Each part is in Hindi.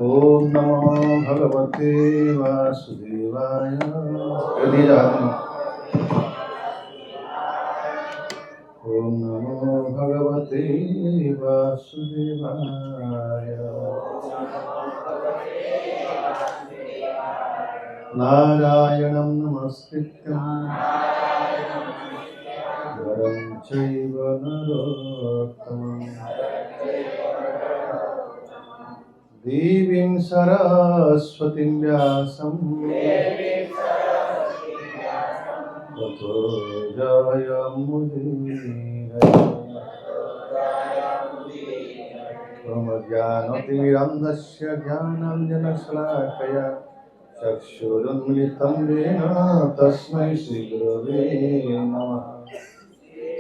ओम नमो भगवते वासुदेवाय। ओम नमो भगवते वासुदेवाय। नारायणं नमस्कृत्य वरं चैव नरोत्तमं देवीं सरस्वतीं व्यासं ततो जयमुदीरये। ज्ञानतिमिरन्धस्य ज्ञानाञ्जनशलाकया चक्षुरुन्मिलितं येन तस्मै श्रीगुरवे नमः।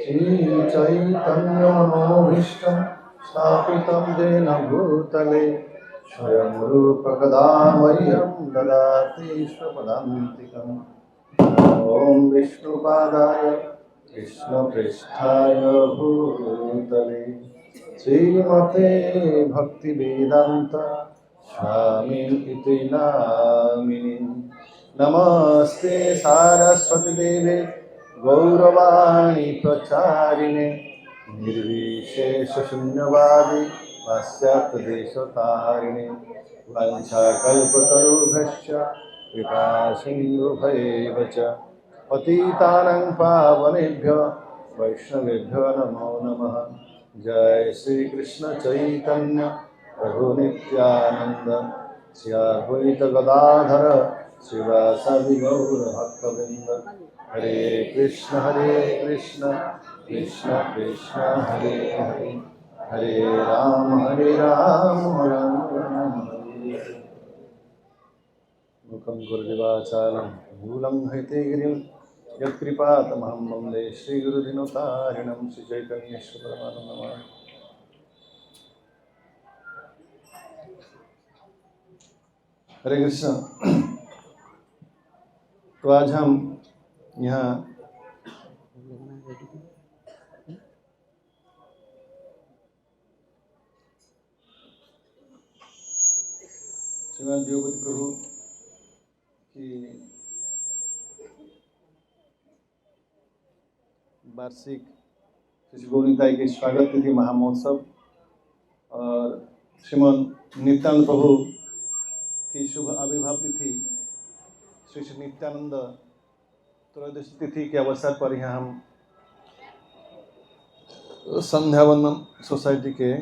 श्रीचैतन्यमनोभीष्टं स्थापितं येन भूतले स्वयं रूप कदा मह्यं ददाति स्वपदान्तिकम्। ॐ विष्णुपादाय कृष्णप्रेष्ठाय भूतले श्रीमते भक्तिवेदान्त स्वामी इति नामिने। नमस्ते सारस्वती देवे गौरवाणी प्रचारिणे निर्विशेषशून्यवादी पाश्चात्यदेशतारिणे वाञ्छाकल्पतरुभ्यश्च कृपासिन्धुभ्यैव च पतितानां पावनेभ्यो वैष्णवेभ्यो नमो नमः। जय श्री कृष्ण चैतन्य प्रभु नित्यानंद श्री अद्वैत गदाधर श्रीवासादि गौर भक्तवृंद। हरे कृष्ण कृष्ण कृष्ण हरे हरे हरे राम राम राम हरे हरे। मुखं गुरुदिवाचारं मूलं हैते यत्कृपातमहं वन्दे श्रीगुरुदिनोतारिणं श्रीचैतन्येश्वर परमानन्दमाधवं। हरे कृष्ण। तो आज हम यहाँ श्रीमान योगपति प्रभु की वार्षिक श्री गौरीताई के स्वागत तिथि महामहोत्सव और श्रीमान नित्यानंद प्रभु की शुभ आविर्भाव तिथि श्री श्री नित्यानंद त्रयोदशी तिथि के अवसर पर यहाँ हम संध्या वंदन सोसाइटी के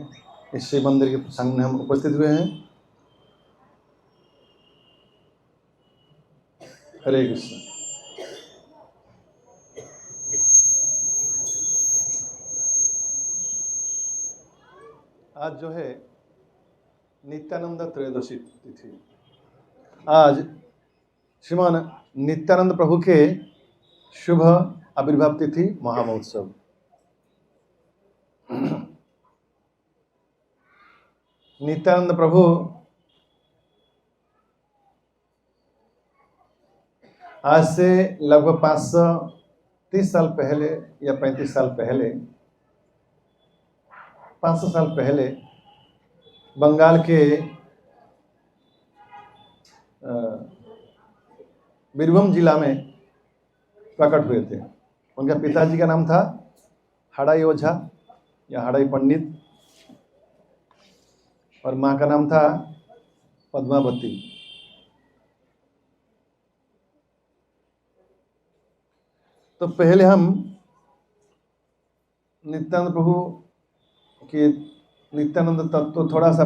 इस शिव मंदिर के प्रसंग में हम उपस्थित हुए हैं। हरे कृष्ण। आज जो है नित्यानंद त्रयोदशी तिथि, आज श्रीमान नित्यानंद प्रभु के शुभ आविर्भाव तिथि महामहोत्सव। नित्यानंद प्रभु आज से लगभग 530 साल पहले या 35 साल पहले, 500 साल पहले बंगाल के बीरभूम जिला में प्रकट हुए थे। उनका पिताजी का नाम था हड़ाई ओझा या हड़ाई पंडित और माँ का नाम था पद्मावती। तो पहले हम नित्यानंद प्रभु के नित्यानंद तत्व थोड़ा सा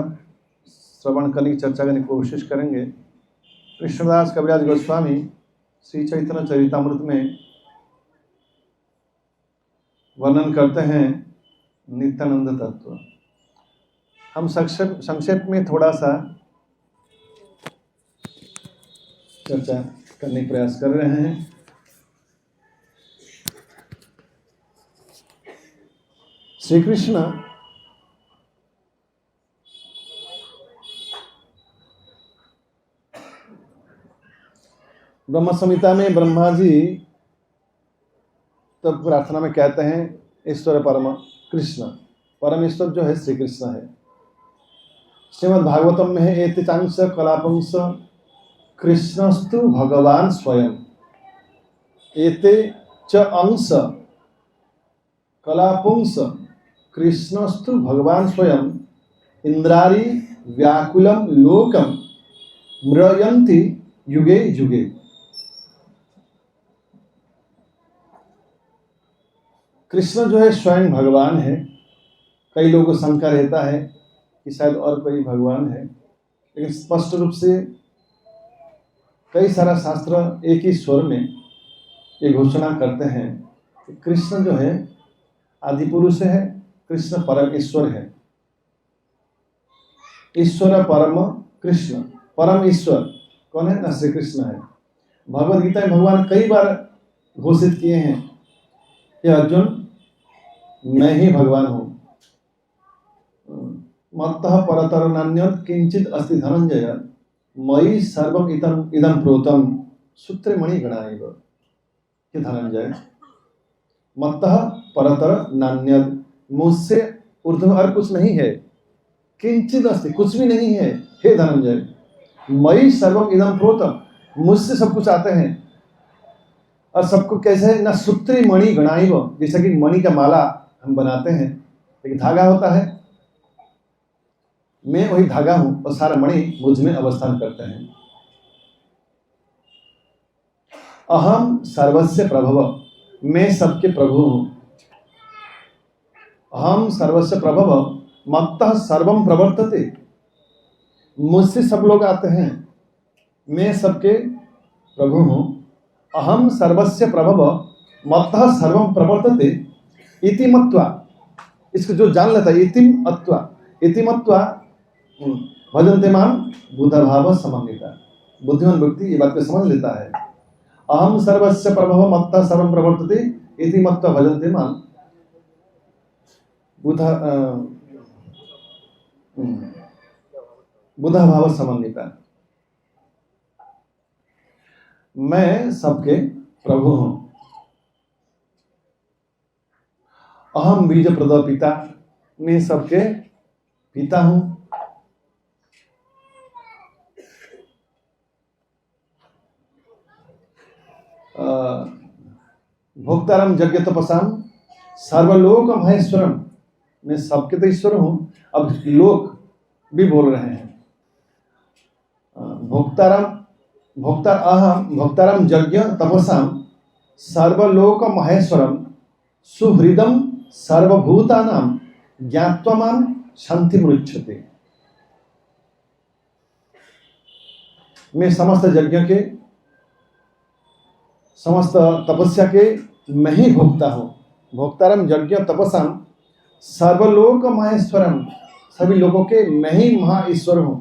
श्रवण करने की चर्चा करने की कोशिश करेंगे। कृष्णदास कविराज गोस्वामी श्री चैतन्य चरितामृत में वर्णन करते हैं नित्यानंद तत्व। हम संक्षेप में थोड़ा सा चर्चा करने का प्रयास कर रहे हैं। श्री कृष्ण ब्रह्म संहिता में ब्रह्मा जी तो प्रार्थना में कहते हैं ईश्वर परम कृष्ण, परम ईश्वर जो है श्री कृष्ण है। श्रीमद् भागवतम में है एते चांस कलापुंस कृष्णस्तु भगवान स्वयं। एते च अंश कलापुंस कृष्णस्तु भगवान स्वयं इंद्रारी व्याकुलम लोकम म्रयन्ति युगे युगे। कृष्ण जो है स्वयं भगवान है। कई लोगों को शंका रहता है कि शायद और कोई भगवान है, लेकिन स्पष्ट रूप से कई सारा शास्त्र एक ही स्वर में ये घोषणा करते हैं कि कृष्ण जो है आदि पुरुष है, कृष्ण परम ईश्वर है। ईश्वर परम कृष्ण, परम ईश्वर कौन है ना? श्री कृष्ण है। भगवद गीता में भगवान कई बार घोषित किए हैं कि अर्जुन मैं ही भगवान हूं। मत्तः परतर नान्यत् किंचित अस्ति धनंजय मयि सर्वम इदं प्रोतम सूत्रे मणि गणाइव। कि धनंजय मत्तः परतर नान्यत्, मुझसे ऊर्ध्व और कुछ नहीं है। किंचित अस्ति, कुछ भी नहीं है। हे धनंजय मयि सर्वम इदं प्रोतम, मुझसे सब कुछ आते हैं। और सबको कैसे है ना? सूत्रे मणि गणाइव, जैसा कि मणि का माला हम बनाते हैं, एक धागा होता है, मैं वही धागा हूं और सारा मणि मुझ में अवस्थान करते हैं। अहम सर्वस्य प्रभव, मैं सबके प्रभु हूं। अहम सर्वस्य प्रभव मत्तः सर्वम प्रवर्तते, मुझसे सब लोग आते हैं, मैं सबके प्रभु हूं। अहम सर्वस्य प्रभव मत्तः सर्वम प्रवर्तते इति मत्वा, इसको जो जान लेता है इति मत्वा भजन्ते मां बुधा भाव समन्विता। बुद्धिमान व्यक्ति ये बात को समझ लेता है। अहम सर्वस्य प्रभव मत्तः सर्वम प्रवर्तते इति मत्वा भजन्ते मां बुधा भाव समन्विता। मैं सबके प्रभु हूं। अहम बीज प्रद पिता, मैं सबके पिता हूं। भोक्तारम यज्ञ तपसाम सर्वलोक महेश्वरम, मैं सबके तो ईश्वर हूं। अब लोक भी बोल रहे हैं। भोक्तारम यज्ञ तपसाम सर्वलोक महेश्वरम सुहृदम सर्वभूतानां ज्ञात्वा मां शांतिमुच्यते। मैं समस्त यज्ञ के, समस्त तपस्या के मैं ही भोक्ता हूं। भोक्तारम यज्ञ तपसाम सर्वलोक महेश्वरम, सभी लोगों के मैं ही महा ईश्वर हूं।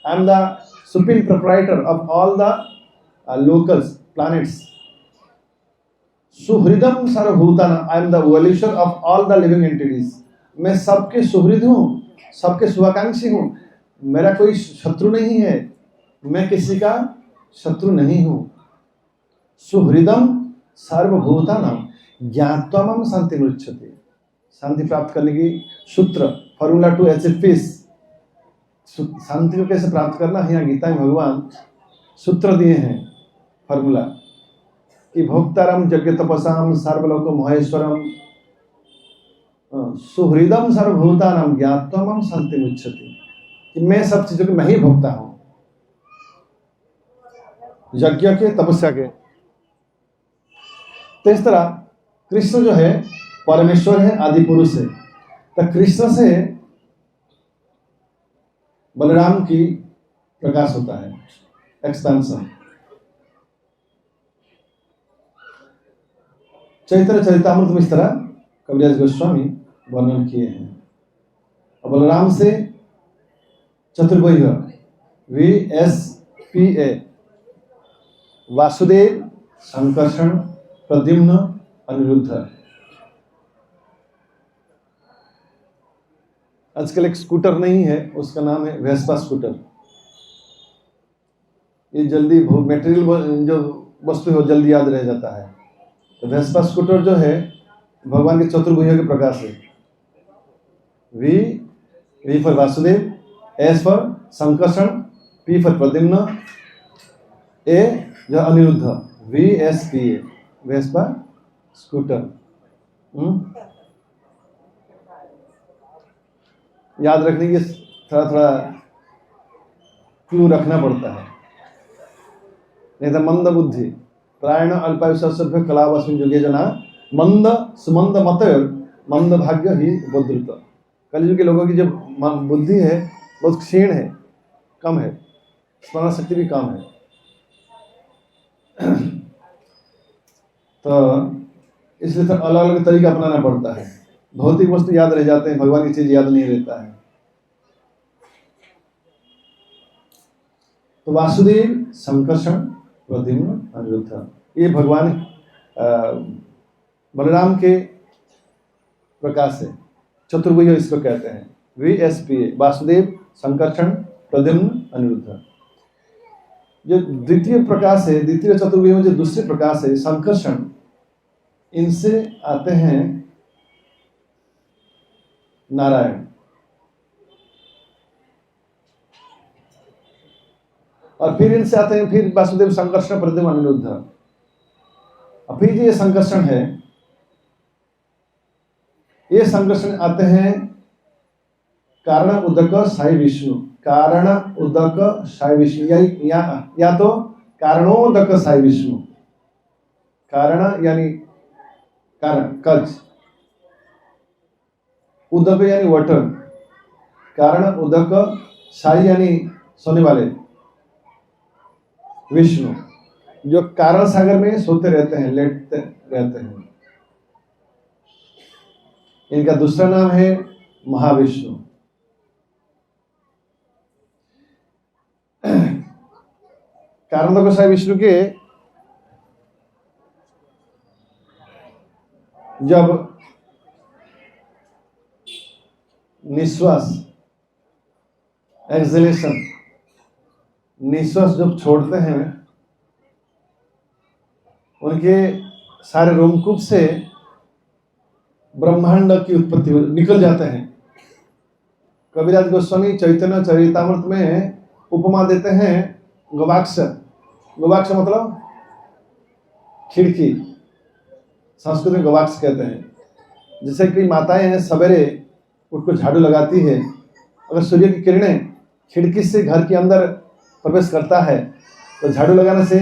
I am the supreme proprietor of all the locals planets. सुहृदम सर्वभूतानां, I am the wellwisher of all the living entities. मैं सबके सुहृद हूं, सबके शुभाकांक्षी हूं। मेरा कोई शत्रु नहीं है, मैं किसी का शत्रु नहीं हूं। सुहृदम सर्वभूतानां ज्ञात्वा मां शांतिमुच्यते, शांति प्राप्त करने की सूत्र, फॉर्मूला टू अचीव पीस। शांति को कैसे प्राप्त करना है, यहाँ गीता में भगवान सूत्र दिए हैं, फॉर्मूला कि भोक्तारम यज्ञ तपसाम सर्वलोक महेश्वरम सुहृदम सर्वभूतानां ज्ञात्वा मां शांतिमुच्यते, कि मैं सब चीजों के मैं ही भोक्ता हूं, यज्ञ के तपस्या के। तो इस तरह कृष्ण जो है परमेश्वर है, आदि पुरुष है। तो कृष्ण से बलराम की प्रकाश होता है, एक्सपेंशन। चैतन्य चरितामृत में इस तरह कविराज गोस्वामी वर्णन किए हैं। बलराम से चतुर्भुज VSPA, वासुदेव, संकर्षण, प्रद्युम्न, अनिरुद्ध। आजकल एक स्कूटर नहीं है, उसका नाम है वेस्पा स्कूटर। ये जल्दी मटेरियल जो वस्तु है वो जल्दी याद रह जाता है। तो वेस्पा स्कूटर जो है भगवान के चतुर्भुज के प्रकाश है। V for Vasudev, S for Sankarshan, P for Pradyumna, A जो अनिरुद्ध, VSPA, वेस्पा स्कूटर। याद रखने की थोड़ा थोड़ा क्लू रखना पड़ता है, नहीं तो मंद बुद्धि प्रायण अल्पायुष्य कलावस्मिन् युगे जना मंद सुमंद मतयर मंद भाग्य ही उपद्रुत। कलयुग के लोगों की जो बुद्धि है बहुत क्षीण है, कम है, स्मरण शक्ति भी कम है। तो इसलिए तो अलग अलग तरीका अपनाना पड़ता है। भौतिक वस्तु याद रह जाते हैं, भगवान की चीज याद नहीं रहता है। तो वासुदेव, संकर्षण, प्रद्युम्न, अनिरुद्ध, ये भगवान बलराम के प्रकाश है। चतुर्भुज इसको कहते हैं, VSPA, वासुदेव, संकर्षण, प्रद्युम्न, अनिरुद्ध। जो द्वितीय प्रकाश है, द्वितीय चतुर्भुज में जो दूसरे प्रकाश है संकर्षण, इनसे आते हैं नारायण, और फिर इनसे आते हैं फिर वासुदेव, संकर्षण, प्रद्युम्न, अनिरुद्ध। और फिर ये संकर्षण है, ये संकर्षण आते हैं कारण उदक साई विष्णु, कारण उदक साई विष्णु, या तो कारणोदक साई विष्णु, कारण यानी कारण कज, उदक यानी वाटर, कारण उदक साई यानी सोने वाले विष्णु, जो कारण सागर में सोते रहते हैं, लेटते रहते हैं। इनका दूसरा नाम है महाविष्णु। कारण गोसाई विष्णु के जब निश्वास, एक्सलेशन, निश्वास जब छोड़ते हैं, उनके सारे रोमकूप से ब्रह्मांड की उत्पत्ति निकल जाते हैं। कबीरदास गोस्वामी चैतन्य चरितामृत में उपमा देते हैं गवाक्ष। गवाक्ष मतलब खिड़की, संस्कृत में गवाक्ष कहते हैं। जैसे कि माताएं हैं, सवेरे उनको झाड़ू लगाती है, अगर सूर्य की किरणें खिड़की से घर के अंदर प्रवेश करता है तो झाड़ू लगाने से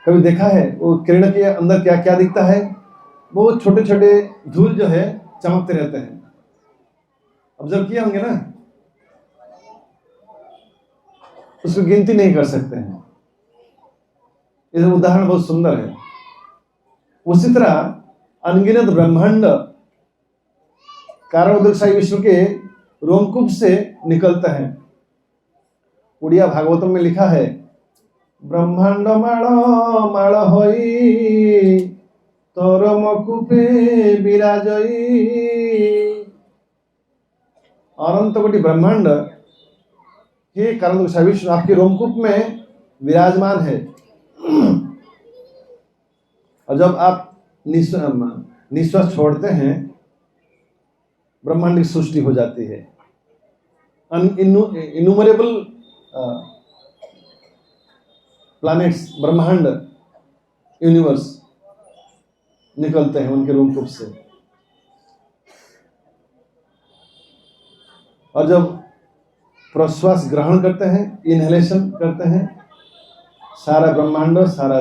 कभी देखा है वो किरण के अंदर क्या क्या दिखता है? वो छोटे छोटे धूल जो है चमकते रहते हैं। ऑब्जर्व किए होंगे ना, उसको गिनती नहीं कर सकते हैं। ये उदाहरण बहुत सुंदर है। उसी तरह अनगिनत ब्रह्मांड कारण उदक साई विष्णु के रोमकूप से निकलता है। उड़िया भागवतम में लिखा है, ब्रह्मांड माल माल होई तोर मकूपे विराजई। अनंत कोटि ब्रह्मांड के कारण उदक साई विष्णु आपके रोमकूप में विराजमान है। और जब आप निश्वास छोड़ते हैं, ब्रह्मांड की सृष्टि हो जाती है। इन्यूमरेबल प्लैनेट्स, ब्रह्मांड, यूनिवर्स निकलते हैं उनके रोमकूप से। और जब प्रश्वास ग्रहण करते हैं, इनहेलेशन करते हैं, सारा ब्रह्मांड, सारा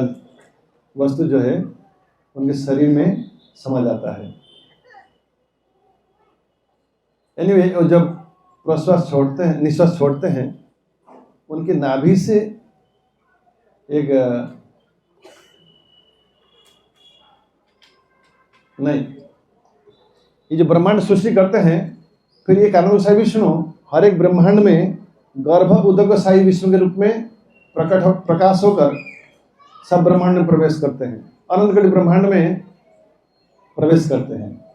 वस्तु जो है उनके शरीर में समा जाता है। एनीवे, जब प्रश्वास छोड़ते हैं, निश्वास छोड़ते हैं, उनके नाभि से एक नहीं, ये जो ब्रह्मांड सृष्टि करते हैं, फिर ये कारण साई विष्णु हर एक ब्रह्मांड में गर्भ उदक साई विष्णु के रूप में प्रकाश होकर सब ब्रह्मांड में प्रवेश करते हैं। अनंत कोटि ब्रह्मांड में प्रवेश करते हैं।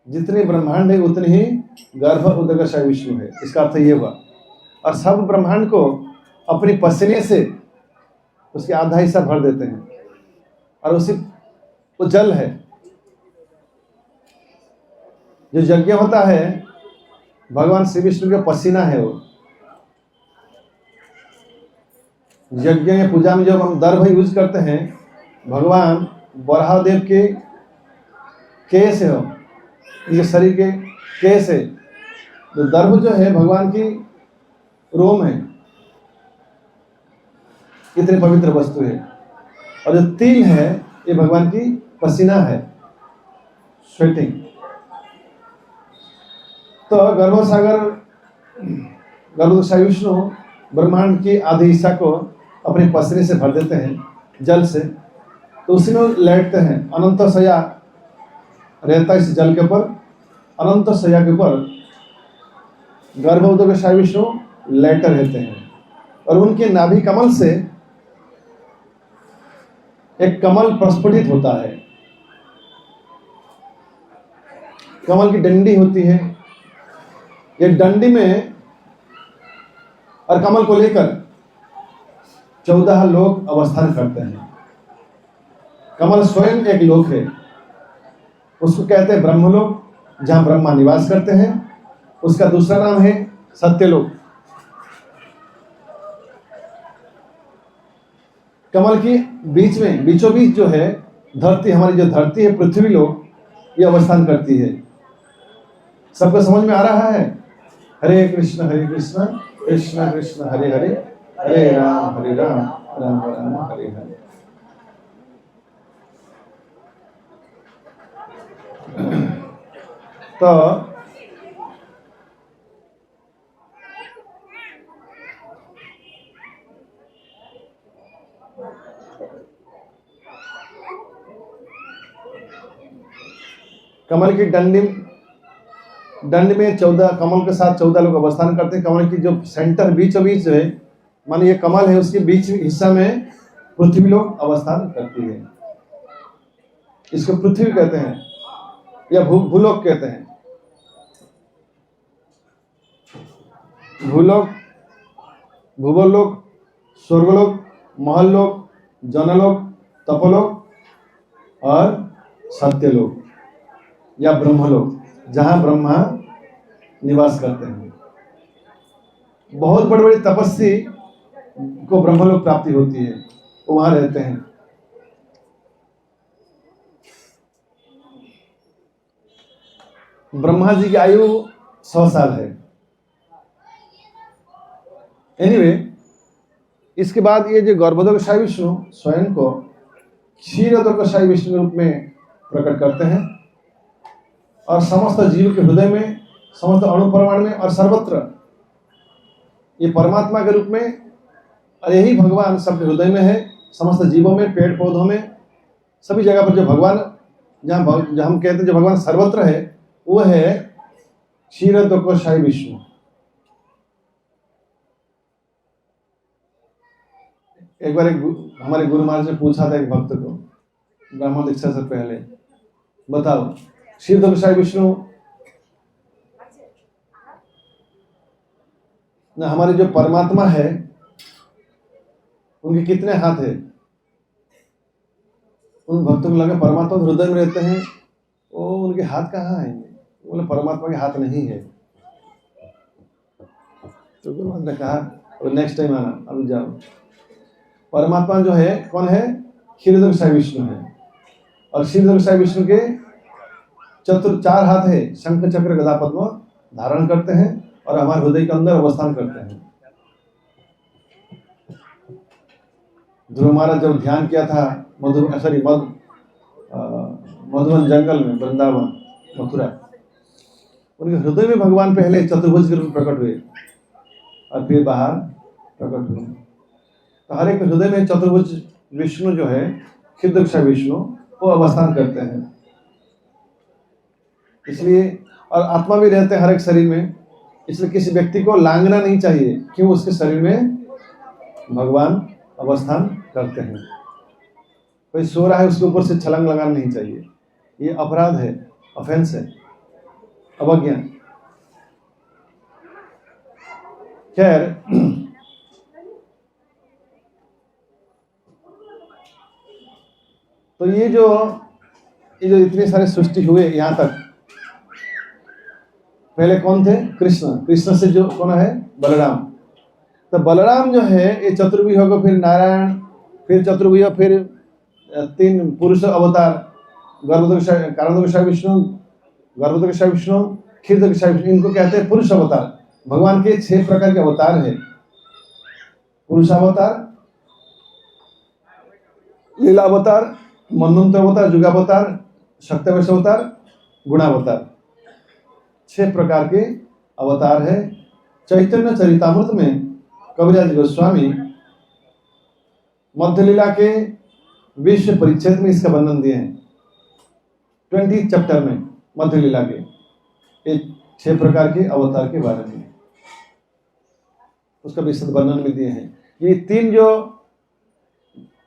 जितने ब्रह्मांड है उतने ही गर्भ उदक साई विष्णु है। इसका अर्थ ये हुआ। और सब ब्रह्मांड को अपनी पसीने से उसके आधा हिस्सा भर देते हैं, और उसी वो जल है। जो यज्ञ होता है भगवान श्री विष्णु का पसीना है वो। यज्ञ या पूजा में जब हम दर्भ यूज करते हैं, भगवान वराहदेव के केस है, ये शरीर के केस है। तो दर्भ जो है भगवान की रोम है, इतनी पवित्र वस्तु है। और जो तिल है ये भगवान की पसीना है, स्वेटिंग। तो गर्भसागर विष्णु ब्रह्मांड की आधी हिस्सा को अपने पसीने से भर देते हैं, जल से। तो उसी में लेटते हैं। अनंत शय्या रहता है इस जल के ऊपर। अनंत शय्या के ऊपर गर्भोदक विष्णु लेटे रहते हैं। और उनके नाभि कमल से एक कमल प्रस्फुटित होता है। कमल की डंडी होती है, ये डंडी में, और कमल को लेकर 14 लोग अवस्थान करते हैं। कमल स्वयं एक लोक है, उसको कहते हैं ब्रह्मलोक, जहां ब्रह्मा निवास करते हैं। उसका दूसरा नाम है सत्यलोक। कमल की बीच में, बीचों बीच जो है धरती, हमारी जो धरती है पृथ्वी लोक, ये अवस्थान करती है। सबको समझ में आ रहा है? हरे कृष्ण कृष्ण कृष्ण हरे हरे, हरे राम राम राम हरे हरे। तो कमल की डंडी में 14, कमल के साथ 14 लोग अवस्थान करते हैं। कमल की जो सेंटर बीचों बीच जो है, माने ये कमल है, उसके बीच हिस्सा में पृथ्वी लोग अवस्थान करती है। इसको पृथ्वी कहते हैं या भूलोक कहते हैं। भूलोक, भूगोलोक, स्वर्गलोक, महलोक, जनलोक, तपोलोक और सत्यलोक या ब्रह्मलोक, जहां ब्रह्मा निवास करते हैं। बहुत बड़े बड़े तपस्वी को ब्रह्मलोक प्राप्ति होती है, वो वहां रहते हैं। ब्रह्मा जी की आयु 100 साल है। एनीवे, इसके बाद ये जो गर्भोदकशायी विष्णु स्वयं को क्षीरोदकशायी विष्णु के रूप में प्रकट करते हैं और समस्त जीव के हृदय में, समस्त अणु परमाणु में और सर्वत्र ये परमात्मा के रूप में, और यही भगवान सबके हृदय में है, समस्त जीवों में, पेड़ पौधों में, सभी जगह पर जो भगवान, जहाँ हम कहते हैं जो भगवान सर्वत्र है, वो है क्षीरोदकशायी विष्णु। एक बार हमारे गुरु महाराज ने पूछा था एक भक्त को ब्राह्मण दीक्षा से पहले, बताओ क्षीरोदकशायी विष्णु ना, हमारे जो परमात्मा है उनके कितने हाथ है? उन भक्तों को लगा परमात्मा हृदय में रहते हैं, वो उनके हाथ कहाँ है? बोले परमात्मा के हाथ नहीं है। तो गुरु महाराज ने कहा नेक्स्ट टाइम आना, अब जाओ। परमात्मा जो है कौन है? क्षीरोदकशायी विष्णु है। और क्षीरोदकशायी विष्णु के 4 हाथ है, शंख चक्र गदा पद्म धारण करते हैं और हमारे हृदय के अंदर अवस्थान करते हैं। ध्रुव महाराज जब ध्यान किया था मधुवन जंगल में, वृंदावन, मथुरा, उनके हृदय में भगवान पहले चतुर्भुज के रूप में प्रकट हुए और फिर बाहर प्रकट हुए। तो हर एक हृदय में चतुर्भुज विष्णु जो है, क्षीरोदकशायी विष्णु, वो अवस्थान करते हैं। इसलिए, और आत्मा भी रहते हैं हर एक शरीर में, इसलिए किसी व्यक्ति को लांघना नहीं चाहिए, क्यों? उसके शरीर में भगवान अवस्थान करते हैं। कोई सो रहा है, उसके ऊपर से छलांग लगाना नहीं चाहिए, ये अपराध है, ऑफेंस है, अवज्ञा। खैर, तो ये जो इतने सारे सृष्टि हुए यहाँ तक, पहले कौन थे? कृष्ण। कृष्ण से जो कौन है? बलराम। तो बलराम जो है ये चतुर्व्यूह को, फिर नारायण, फिर चतुर्व्यूह, फिर 3 पुरुष अवतार, कारणोदक विष्णु, गर्भोदक विष्णु, क्षीरदक विष्णु, इनको कहते हैं पुरुष अवतार। भगवान के 6 प्रकार के अवतार है। पुरुषावतार, लीला अवतार, मनवंतर अवतार, युगावतार, शक्तिवश अवतार, गुणावतार, 6 प्रकार के अवतार है। चैतन्य चरितामृत में कविराज गोस्वामी मध्य लीला के 20वें परिच्छेद में इसका वर्णन दिए हैं। 20 चैप्टर में मध्य लीला के ये 6 प्रकार के अवतार के बारे में उसका विशद वर्णन भी दिए हैं। ये 3 जो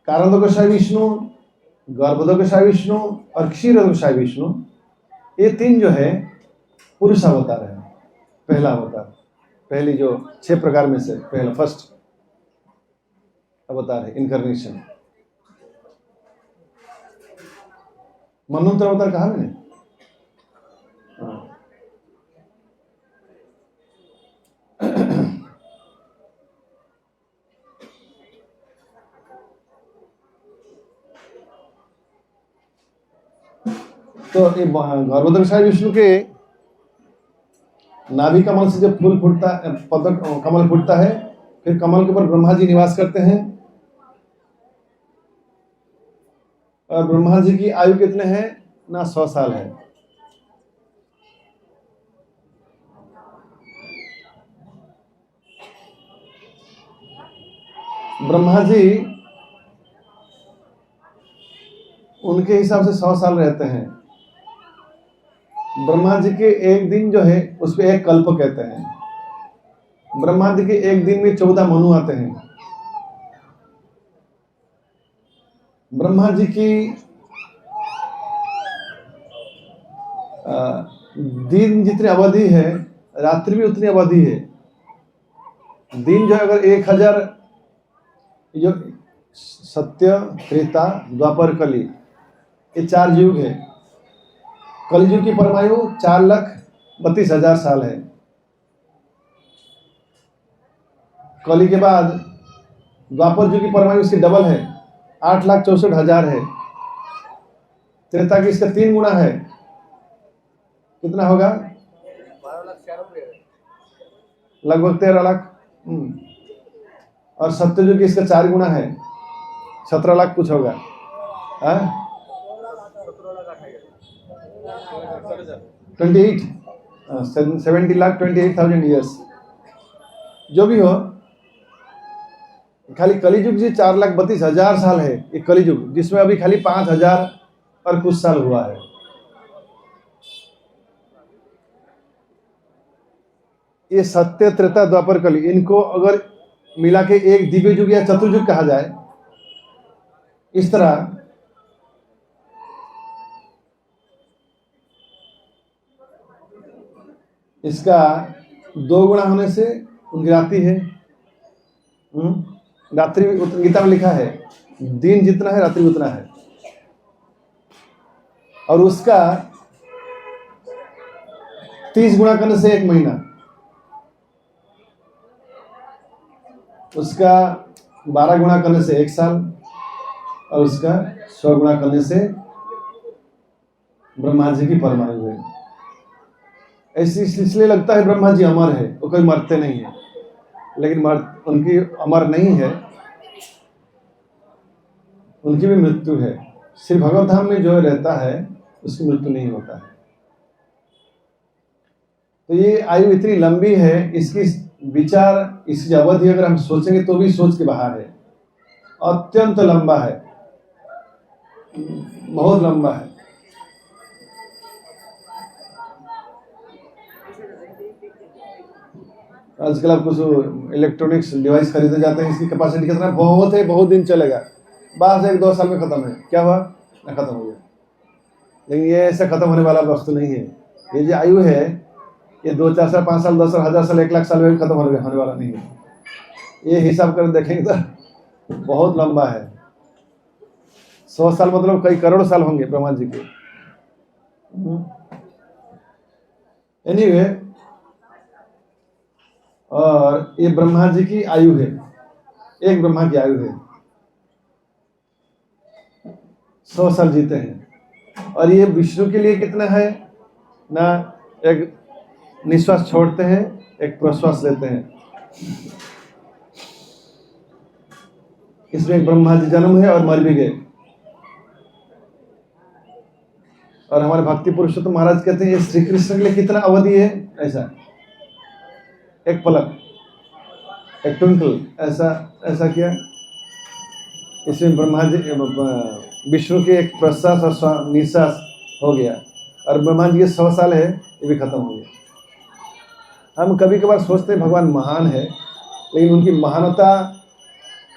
कारणोदक विष्णु, गर्भोदक विष्णु और क्षीरोदक विष्णु, ये 3 जो है पुरुष अवतार है। पहला अवतार, पहली जो 6 प्रकार में से पहला फर्स्ट अवतार है, इनकारनेशन। मनवंतर अवतार कहा मैंने? तो ये गर्भोदक विष्णु के नाभि कमल से जब फूल फूटता, पदक कमल फूटता है, फिर कमल के ऊपर ब्रह्मा जी निवास करते हैं। और ब्रह्मा जी की आयु कितने हैं ना? 100 साल है। ब्रह्मा जी उनके हिसाब से 100 साल रहते हैं। ब्रह्मा जी के एक दिन जो है उसको एक कल्प कहते हैं। ब्रह्मा जी के एक दिन में 14 मनु आते हैं। ब्रह्मा जी की दिन जितनी अवधि है, रात्रि भी उतनी अवधि है। दिन जो है अगर 1000 जो सत्य, त्रेता, द्वापर, कली, ये 4 युग है। कलयुग की परमायु 4,32,000 साल है। कली के बाद द्वापर युग की परमायु इसकी डबल है, 8,64,000 है। त्रेता की इसका 3 गुना है, कितना होगा? लगभग 13 लाख। और सत्ययुग की इसका 4 गुना है, 17 लाख कुछ होगा। 70,28,000 ईयर्स। जो भी हो, खाली कलियुग जी 4,32,000 साल है ये कलियुग, जिसमें अभी खाली 5,000 और कुछ साल हुआ है। ये सत्य, त्रेता, द्वापर, कली, इनको अगर मिला के एक दिव्य युग या चतुर्युग कहा जाए, इस तरह इसका 2 गुना होने से उनकी रात्रि है। रात्रि गीता में लिखा है दिन जितना है रात्रि उतना है। और उसका 30 गुना करने से 1 महीना, उसका 12 गुना करने से 1 साल, और उसका 100 गुना करने से ब्रह्मा जी की परमायु है। ऐसी इसलिए लगता है ब्रह्मा जी अमर है, वो कोई मरते नहीं है, लेकिन उनकी अमर नहीं है, उनकी भी मृत्यु है। श्री भगवत धाम में जो रहता है उसकी मृत्यु नहीं होता है। तो ये आयु इतनी लंबी है, इसकी विचार, इसकी अवधि अगर हम सोचेंगे तो भी सोच के बाहर है। अत्यंत लंबा है, बहुत लंबा है। आजकल आप कुछ इलेक्ट्रॉनिक्स डिवाइस खरीदे जाते हैं, इसकी कैपेसिटी कितना बहुत है, बहुत दिन चलेगा, बस 1-2 साल में खत्म है। क्या हुआ ना, खत्म हो गया। लेकिन ये ऐसा खत्म होने वाला वस्तु नहीं है। ये जो आयु है ये 2-4 साल, 5 साल, 10 साल, 1000 साल, 1 लाख साल में खत्म होने वाला नहीं है। ये हिसाब कर देखेंगे तो बहुत लंबा है। 100 साल मतलब कई करोड़ साल होंगे ब्रह्मा जी के। एनीवे और ये ब्रह्मा जी की आयु है, एक ब्रह्मा की आयु है, 100 साल जीते हैं। और ये विष्णु के लिए कितना है ना, एक निश्वास छोड़ते हैं, एक प्रश्वास लेते हैं। इसमें एक ब्रह्मा जी जन्म है और मर भी गए। और हमारे भक्ति पुरुषोत्तम महाराज कहते हैं ये श्री कृष्ण के लिए कितना अवधि है, ऐसा एक पलक, एक ट्विंकल, ऐसा ऐसा किया। इसमें ब्रह्मा जी विष्णु के एक प्रश्वास और निश्वास हो गया, और ब्रह्मा जी के 100 साल है, ये भी खत्म हो गया। हम कभी कभार सोचते हैं भगवान महान है, लेकिन उनकी महानता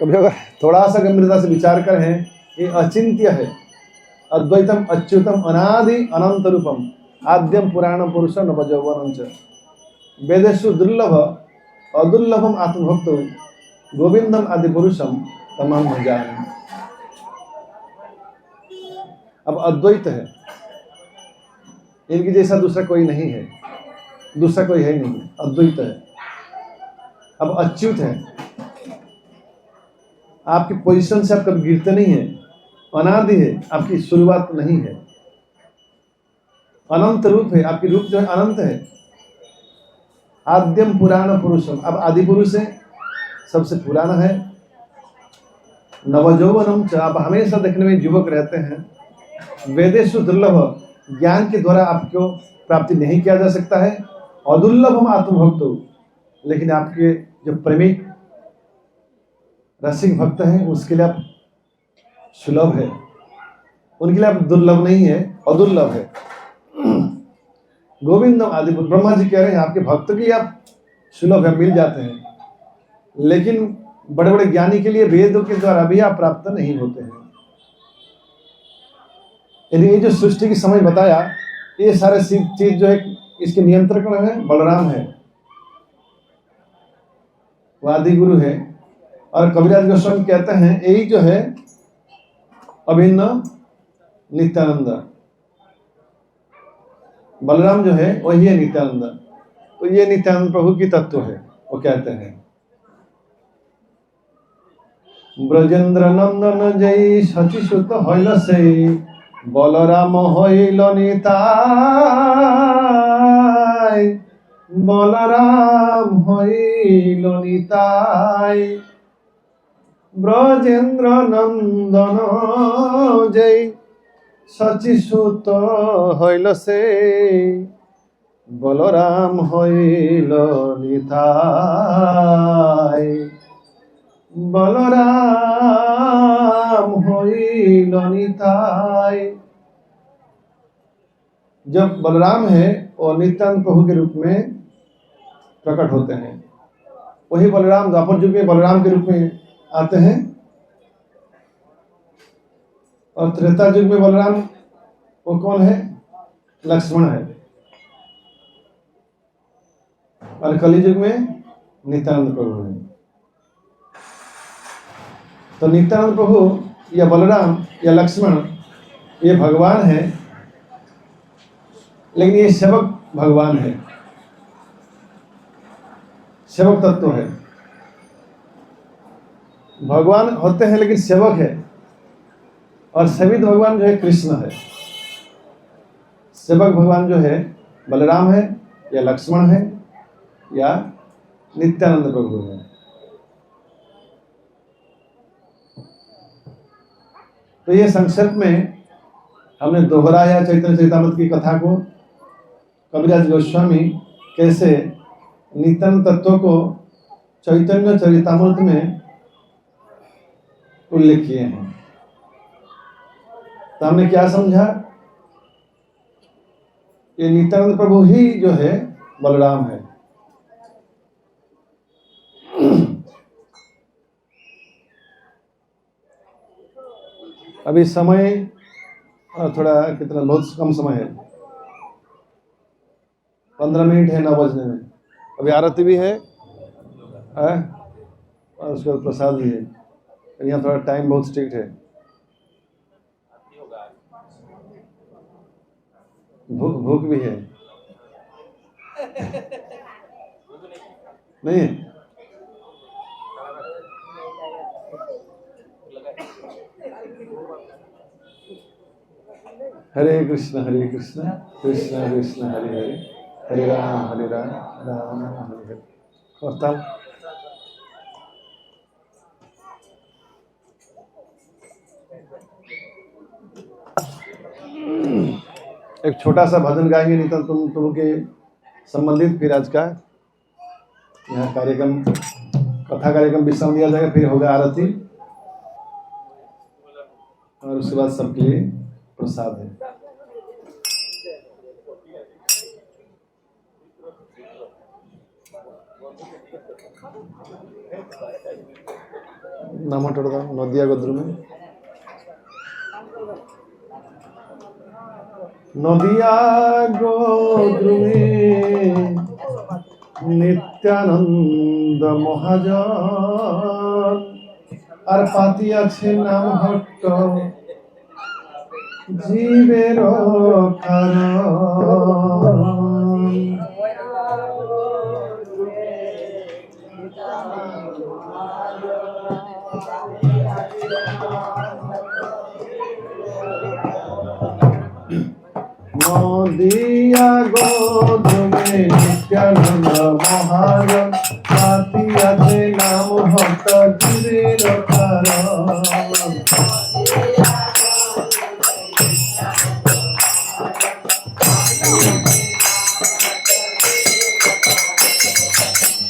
कभी अगर थोड़ा सा गंभीरता से विचार करें, ये अचिंत्य है। अद्वैतम अच्युतम अनादि अनंत रूपम आद्यम पुराण पुरुष नवजौवनं च वेदेषु दुर्लभ अदुर्लभम आत्मभक्त गोविंदम आदि पुरुषम तमाम भजामि। अब अद्वैत है, इनकी जैसा दूसरा कोई नहीं है, दूसरा कोई है नहीं, अद्वैत है। अब अच्युत है, आपकी पोजीशन से आप कभी गिरते नहीं है। अनादि है, आपकी शुरुआत नहीं है। अनंत रूप है, आपकी रूप जो है अनंत है। आद्यम पुराण पुरुषम, अब आदि पुरुष है, सबसे पुराना है। नवजौवनम च, आप हमेशा देखने में युवक रहते हैं। वेदेषु दुर्लभ, ज्ञान के द्वारा आपको प्राप्ति नहीं किया जा सकता है। अदुर्लभम आत्मभक्त, लेकिन आपके जो प्रेमिक रसिक भक्त हैं उसके लिए आप सुलभ है, उनके लिए आप दुर्लभ नहीं है, अदुर्लभ है। गोविंदम आदि, ब्रह्मा जी कह रहे हैं आपके भक्त के लिए आप सुलभ है, मिल जाते हैं, लेकिन बड़े बड़े ज्ञानी के लिए वेदों के द्वारा भी आप प्राप्त नहीं होते हैं। यदि ये जो सृष्टि की समझ बताया, ये सारे चीज जो है इसके नियंत्रक कौन है? बलराम है, वो आदि गुरु है। और कबीरदास गोस्वामी कहते हैं यही जो है अभिन्न नित्यानंद, बलराम जो है वही है नित्यानंद। तो ये नित्यानंद प्रभु की तत्व है, वो कहते हैं। ब्रजेंद्र नंदन जय शचिसुत हईल से बलराम हईल निताय, बलराम हईल निताय। ब्रजेंद्र नंदन जय शचिसुत हईल से बलराम हईल निताय, बलराम हईल निताय। जब बलराम है और नित्यानंद प्रभु के रूप में प्रकट होते हैं, वही बलराम द्वापर युग में बलराम के रूप में आते हैं, और त्रेता युग में बलराम वो कौन है? लक्ष्मण है, और कली युग में नित्यानंद प्रभु है। तो नित्यानंद प्रभु या बलराम या लक्ष्मण ये भगवान है, लेकिन ये सेवक भगवान है, सेवक तत्व है। भगवान होते हैं लेकिन सेवक है, और सेवित भगवान जो है कृष्ण है। सेवक भगवान जो है बलराम है या लक्ष्मण है या नित्यानंद प्रभु है। तो ये संक्षेप में हमने दोहराया चैतन्य चरितामृत की कथा को। कबीरदास गोस्वामी कैसे नित्यानंद तत्व को चैतन्य चरितामृत में उल्लेख किए हैं। तो हमने क्या समझा? ये नित्यानंद प्रभु ही जो है बलराम है। अभी समय थोड़ा कितना बहुत कम समय है, 15 मिनट है 9 बजने में। अभी आरती भी है और उसके बाद प्रसाद भी है। यहाँ थोड़ा टाइम बहुत स्ट्रिक्ट है। भूख भी है। नहीं है? हरे कृष्ण कृष्ण कृष्ण हरे हरे, हरे राम राम राम हरे हरे। और तब एक छोटा सा भजन गाएंगे, नहीं तो तुम के संबंधित फिर आज का यहाँ कार्यक्रम, कथा कार्यक्रम विश्राम दिया जाएगा, फिर होगा आरती और उसके बाद सबके लिए प्रसाद है। नाम हटोड़ा नदिया गोद्रु में नदिया गोद्रु में नित्यानंद महाजन আর পাতি আছে নাম হট্ট জীবের কারণ। নদিয়া গোধূমে নিত্যানন্দ মহাজন পাতি আছে নাম ভক্ত জীবের কারণ।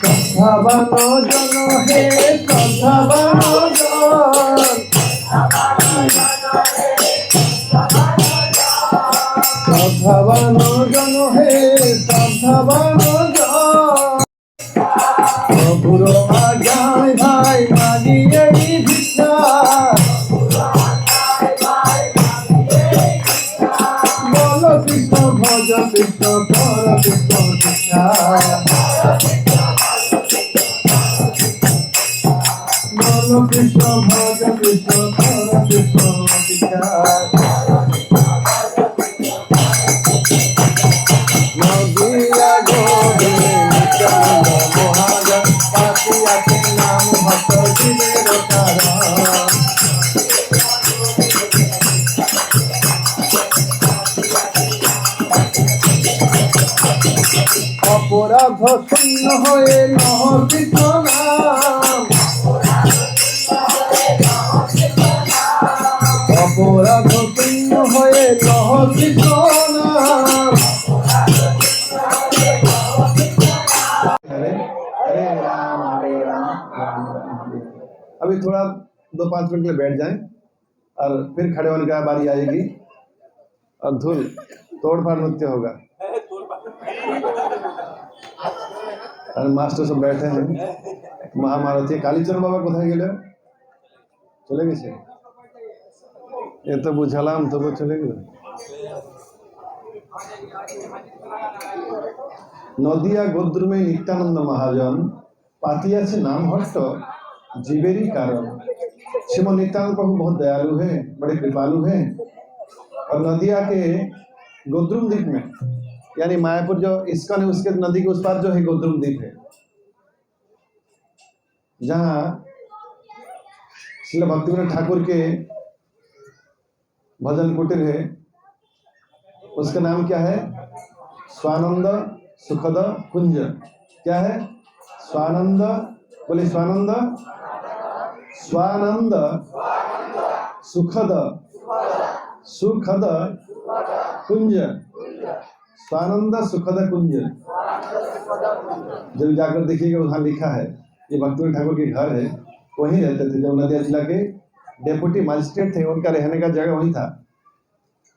শ্রদ্ধাবান জন হে শ্রদ্ধাবান জন, শ্রদ্ধাবান জন হে শ্রদ্ধাবান জন, প্রভুর আজ্ঞায় ভাই মাগিয়ে ভিক্ষা, বল কৃষ্ণ ভজ কৃষ্ণ কর কৃষ্ণ শিক্ষা, বল কৃষ্ণ ভজ কৃষ্ণ কর কৃষ্ণ শিক্ষা। নদিয়া গোধূমে নিত্যানন্দ মহাজন পাতি আছে নাম ভক্ত জীবের কারণ। অপরাধ শূন্য হয়ে নহ কৃষ্ণ নাম, অপরাধ শূন্য হয়ে নহ কৃষ্ণ নাম। अभी थोड़ा 2-5 मिनट के लिए बैठ जाएं और फिर खड़े होने का बारी आएगी और धुल तोड़ फाड़ नृत्य होगा। और मास्टर सब बैठे हैं, महामारथी कालीचरण बाबा कोথায় গেল? চলে গেছে? এ তো বুঝালাম তবু চলে গেল। নদিয়া গোদ্রু में नित्यानंद महाजन पाती আছে नाम हट्ट जीवेरी कारण। श्रीमद नित्यानंद प्रभु बहुत दयालु हैं, बड़े कृपालु हैं। और नदिया के गोद्रुम द्वीप में, यानी मायापुर जो इस्कॉन है उसके नदी के उस पार जो है गोद्रुम द्वीप है, जहाँ श्रील भक्तिविनोद ठाकुर के भजन कुटीर है। उसका नाम क्या है? स्वानंद सुखद कुंज। क्या है? स्वानंद, बोले स्वानंद, स्वानंद सुखद सुखद कुंज, स्वानंद सुखद कुंज। जब जाकर देखिएगा वहाँ लिखा है, ये भक्तिविनोद ठाकुर के घर है, वहीं रहते थे। जब नदिया जिला के डेप्यूटी मजिस्ट्रेट थे, उनका रहने का जगह वहीं था।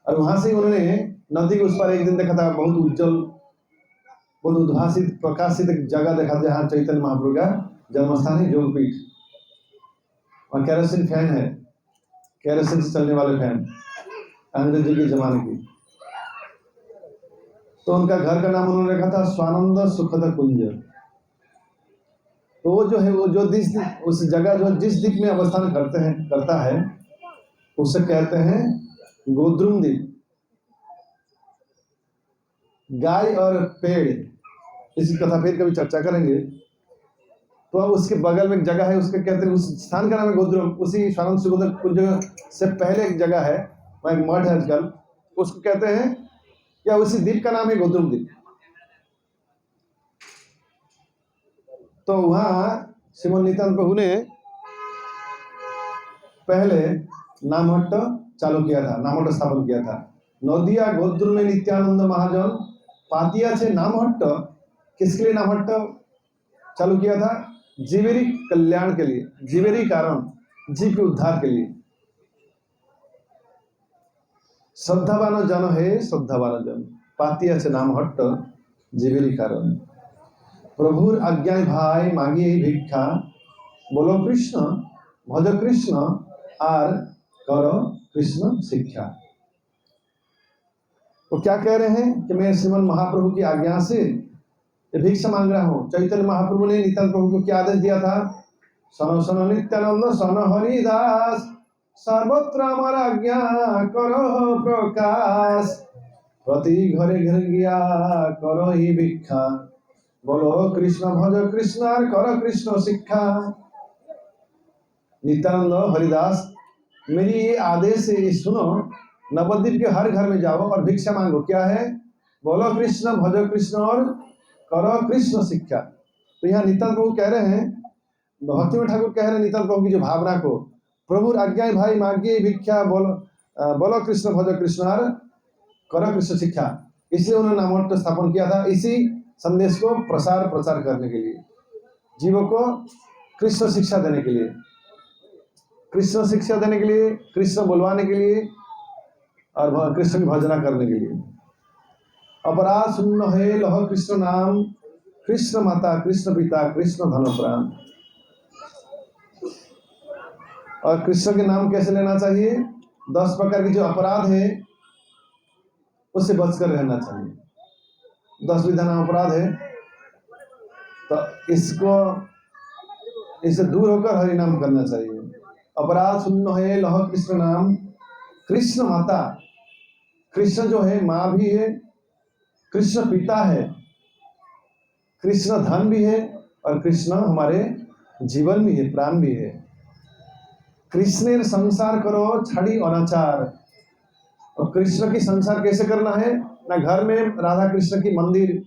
और वहां से उन्होंने नदी के उस पर एक दिन देखा था, बहुत उज्जवल, बहुत उद्भासित प्रकाशित एक जगह देखा था, जहाँ चैतन्य महाप्रभु का जन्मस्थान है, जोगपीठ। और केरोसिन फैन है, केरोसिन से चलने वाले फैन, अंग्रेजी के जमाने की। तो उनका घर का नाम उन्होंने रखा था स्वानंद सुखद कुंज। तो वो जो है, वो जो उस जगह जो जिस दिक में अवस्थान करता है उसे कहते हैं गोद्रुम द्वीप। गाय और पेड़, इसकी कथा फिर कभी चर्चा करेंगे। तो उसके बगल में एक जगह है, उसके कहते हैं, उस स्थान का नाम है गोद्रुम। उसी स्वानंद सुगोदर कुछ जगह से पहले एक जगह है, वहाँ एक मठ है आजकल, उसको कहते हैं, या उसी द्वीप का नाम है गोद्रुम द्वीप। तो वहाँ श्रीमन नित्यानंद प्रभु ने पहले नामहट्ट चालू किया था, नामहट्ट स्थापन किया था। नदिया गोद्रुमे नित्यानंद महाजन पातिया से नामहट्ट, किसके लिए नामहट्ट चालू किया था? जीवेरी कल्याण के लिए, जीवेरी कारण, जीव के उद्धार के लिए। श्रद्धावान जन है, श्रद्धावान जन पातिया से नामहट्ट जीवेरी कारण। प्रभुर आज्ञा भाई मांगी भिक्षा, बोलो कृष्ण भज कृष्ण आर करो कृष्ण शिक्षा। वो क्या कह रहे हैं कि मैं श्रीमन महाप्रभु की आज्ञा से भिक्षा मांग रहा हूँ। चैतन्य महाप्रभु ने नित्यानंद प्रभु को क्या आदेश दिया था? सनो सनो नित्यानंद सनो हरिदास, सर्वत्र हमारा आज्ञा करो प्रकाश, प्रति घरे घर गया करो ही भिक्षा, बोलो कृष्ण भज कृष्ण करो कृष्ण शिक्षा। नित्यानंद हरिदास, मेरी ये आदेश है, सुनो, नवद्वीप के हर घर में जाओ और भिक्षा मांगो। क्या है? बोलो कृष्ण भजो कृष्ण और करो कृष्ण शिक्षा। तो यहाँ नित्यानंद प्रभु कह रहे हैं, भक्ति में ठाकुर कह रहे हैं नित्यानंद प्रभु की जो भावना को, प्रभु आज्ञा भाई मांगिए भिक्षा, बोलो कृष्ण भजो कृष्ण और करो कृष्ण शिक्षा। इसलिए उन्होंने नामहट्ट स्थापन किया था, इसी संदेश को प्रचार करने के लिए, जीवों को कृष्ण शिक्षा देने के लिए, कृष्ण शिक्षा देने के लिए, कृष्ण बुलवाने के लिए और कृष्ण की भजना करने के लिए। अपराध सुन्न है लह कृष्ण नाम, कृष्ण माता कृष्ण पिता कृष्ण धन प्राण। और कृष्ण के नाम कैसे लेना चाहिए? 10 प्रकार के जो अपराध है उससे बचकर रहना चाहिए। 10 विधा नाम अपराध है, तो इससे दूर होकर हरि नाम करना चाहिए। अपराध सुन्न है लह कृष्ण नाम, कृष्ण माता, कृष्ण जो है माँ भी है, कृष्ण पिता है, कृष्ण धन भी है और कृष्ण हमारे जीवन भी है, प्राण भी है। कृष्ण संसार करो छाड़ी अनाचार। और कृष्ण की संसार कैसे करना है? ना घर में राधा कृष्ण की मंदिर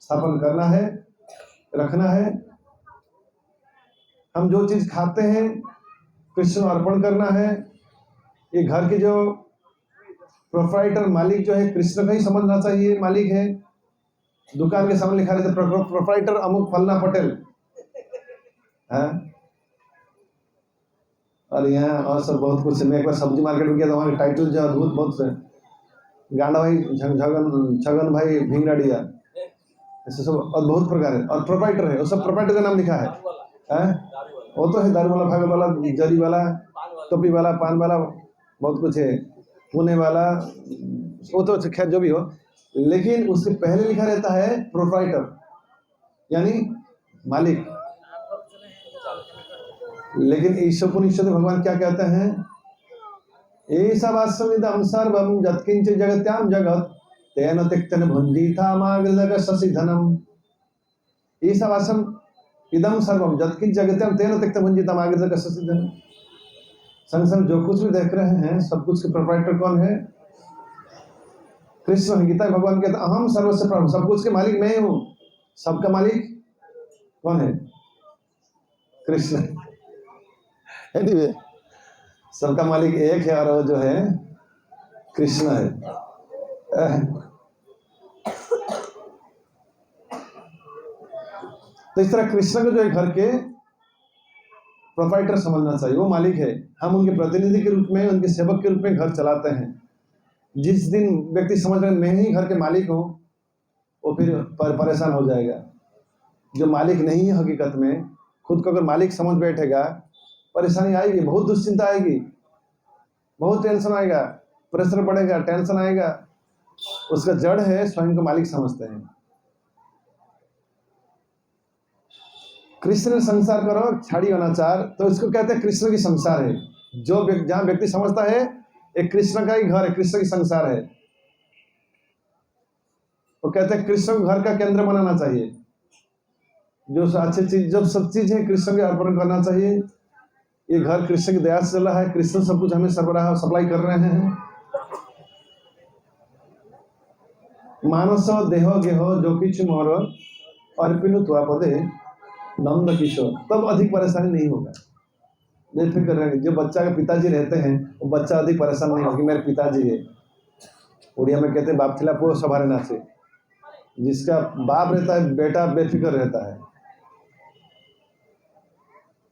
स्थापन करना है, रखना है। हम जो चीज खाते हैं कृष्ण अर्पण करना है। ये घर के जो प्रोप्राइटर मालिक जो है कृष्ण का ही समझना चाहिए, मालिक है। दुकान के सामने लिखा रहता है प्रोप्राइटर अमुक फलना पटेल है। और यहाँ और सब बहुत कुछ। मैं एक बार सब्जी मार्केट में गया था, वहाँ टाइटल जो अद्भुत बहुत से, गांडा भाई छगन भाई भिंगराडिया, ऐसे सब अद्भुत प्रकार है। और प्रोप्राइटर है, वो सब प्रोप्राइटर का नाम लिखा है। वो तो है दारू वाला, भागल वाला, जरी वाला, टोपी वाला, पान वाला, बहुत कुछ है, पुणे वाला, वो तो खैर जो भी हो। लेकिन उसके पहले लिखा रहता है प्रोप्राइटर, यानी मालिक। लेकिन ईश्वरोपनिषद में भगवान क्या कहते हैं? ऐसा वास्तविदम सर्वम जत्किंच जगत्याम जगत तेन त्यक्तन भुंजीथा मागृदक शशि धनम। ऐसा वास्तव इदम सर्वम जत्किंच जगत्याम तेन त्यक्तन भुंजीथा मागृदक शशि धनम। संसार जो कुछ भी देख रहे हैं सब कुछ के प्रोप्राइटर कौन है? कृष्ण है। गीता भगवान कहते हैं अहम सर्वस्य प्रभु, सब कुछ के मालिक मैं हूँ। सबका मालिक कौन है? कृष्ण। एनीवे, सबका मालिक एक है और वो जो है कृष्ण है। तो इस तरह कृष्ण को जो है घर के प्रोप्राइटर समझना चाहिए, वो मालिक है। हम उनके प्रतिनिधि के रूप में, उनके सेवक के रूप में घर चलाते हैं। जिस दिन व्यक्ति समझ रहे मैं ही घर के मालिक हूँ, वो फिर परेशान हो जाएगा। जो मालिक नहीं है हकीकत में, खुद को अगर मालिक समझ बैठेगा, परेशानी आएगी, बहुत दुश्चिंता आएगी, बहुत टेंशन आएगा, प्रेशर बढ़ेगा, टेंशन आएगा। उसका जड़ है स्वयं को मालिक समझते हैं। कृष्ण संसार करो छाड़ी अनाचार, तो इसको कहते हैं कृष्ण की संसार है। जो जहां व्यक्ति समझता है एक कृष्ण का ही घर है, कृष्ण की संसार है, वो कहते हैं कृष्ण को घर का केंद्र बनाना चाहिए। जो अच्छी चीज, जब सब चीज है कृष्ण के अर्पण करना चाहिए। ये घर कृष्ण की दया से चल रहा है, कृष्ण सब कुछ हमें सरबराह सप्लाई कर रहे हैं। मानस देह गेह जो किच मोर अर्पिनु त्वा पदे नंद किशोर, तब अधिक परेशानी नहीं होगा। बेफिक्र रहेंगे। जो बच्चा के पिताजी रहते हैं वो बच्चा अधिक परेशान नहीं होगा कि मेरे पिताजी है। उड़िया में कहते हैं बाप थिला पुओ सवारे नाचे। जिसका बाप रहता है बेटा बेफिक्र रहता है।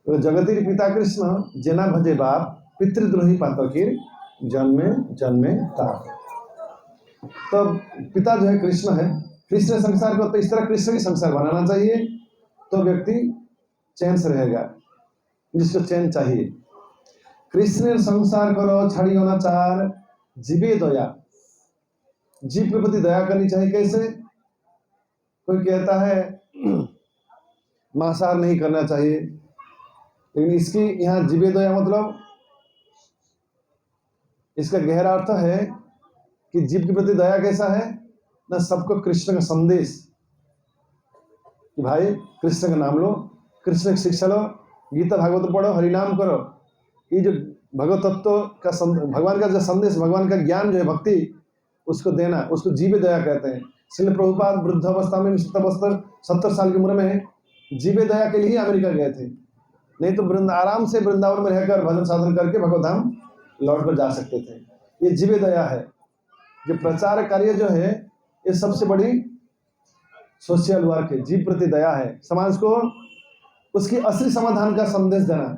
तो जगतिर पिता कृष्ण जेना भजे बाप पितृद्रोही पातकीर जन्मे जन्मे ताप। तब पिता जो है कृष्ण है, कृष्ण संसार को, तो इस तरह कृष्ण की संसार बनाना चाहिए तो व्यक्ति चैन से रहेगा, जिसको चैन चाहिए। कृष्ण संसार करो छड़ियो ना चार जीवे दया, जीव के प्रति दया करनी चाहिए। कैसे? कोई कहता है मांसाहार नहीं करना चाहिए, लेकिन इसकी यहाँ जीवे दया मतलब इसका गहरा अर्थ है कि जीव के प्रति दया कैसा है ना, सबको कृष्ण का संदेश कि भाई कृष्ण का नाम लो, कृष्ण की शिक्षा लो, गीता भागवत पढ़ो, हरिनाम करो। ये जो भगवत तत्व का भगवान का जो संदेश, भगवान का ज्ञान जो है, भक्ति, उसको देना, उसको जीवे दया कहते हैं। इसलिए प्रभुपाद वृद्ध अवस्था में 70 साल की उम्र में जीवे दया के लिए अमेरिका गए थे। नहीं तो आराम से वृंदावन में रहकर भजन साधन करके भगवत धाम लौट कर जा सकते थे। ये जीवे दया है। जो प्रचार कार्य जो है ये सबसे बड़ी सोशल वर्क है, जीव प्रति दया है। समाज को उसकी असली समाधान का संदेश देना।